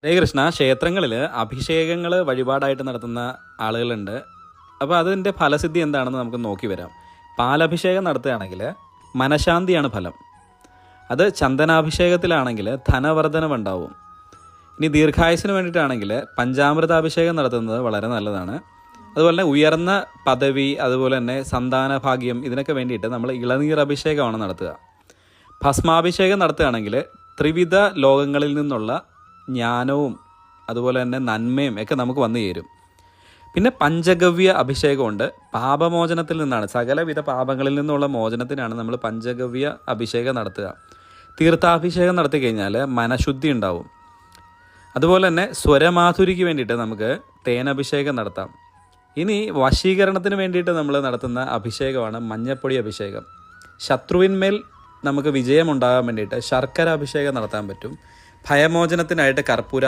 ഹരേ കൃഷ്ണ. ക്ഷേത്രങ്ങളിൽ അഭിഷേകങ്ങൾ വഴിപാടായിട്ട് നടത്തുന്ന ആളുകളുണ്ട്. അപ്പോൾ അതിൻ്റെ ഫലസിദ്ധി എന്താണെന്ന് നമുക്ക് നോക്കി വരാം. പാലഭിഷേകം നടത്തുകയാണെങ്കിൽ മനഃശാന്തിയാണ് ഫലം. അത് ചന്ദനാഭിഷേകത്തിലാണെങ്കിൽ ധനവർദ്ധനവുണ്ടാവും. ഇനി ദീർഘായുസിന് വേണ്ടിയിട്ടാണെങ്കിൽ പഞ്ചാമൃതാഭിഷേകം നടത്തുന്നത് വളരെ നല്ലതാണ്. അതുപോലെ തന്നെ ഉയർന്ന പദവി, അതുപോലെ തന്നെ സന്താന ഭാഗ്യം, ഇതിനൊക്കെ വേണ്ടിയിട്ട് നമ്മൾ ഇളനീർ അഭിഷേകമാണ് നടത്തുക. ഭസ്മാഭിഷേകം നടത്തുകയാണെങ്കിൽ ത്രിവിധ ലോകങ്ങളിൽ നിന്നുള്ള ജ്ഞാനവും അതുപോലെ തന്നെ നന്മയും ഒക്കെ നമുക്ക് വന്നു ചേരും. പിന്നെ പഞ്ചഗവ്യ അഭിഷേകമുണ്ട്. പാപമോചനത്തിൽ നിന്നാണ്, സകലവിധ പാപങ്ങളിൽ നിന്നുള്ള മോചനത്തിനാണ് നമ്മൾ പഞ്ചഗവ്യ അഭിഷേകം നടത്തുക. തീർത്ഥാഭിഷേകം നടത്തി കഴിഞ്ഞാൽ മനഃശുദ്ധി ഉണ്ടാവും. അതുപോലെ തന്നെ സ്വരമാധുരിക്ക് വേണ്ടിയിട്ട് നമുക്ക് തേനഭിഷേകം നടത്താം. ഇനി വശീകരണത്തിന് വേണ്ടിയിട്ട് നമ്മൾ നടത്തുന്ന അഭിഷേകമാണ് മഞ്ഞപ്പൊടി അഭിഷേകം. ശത്രുവിന്മേൽ നമുക്ക് വിജയമുണ്ടാകാൻ വേണ്ടിയിട്ട് ശർക്കര അഭിഷേകം നടത്താൻ പറ്റും. ഭയമോചനത്തിനായിട്ട് കർപ്പൂര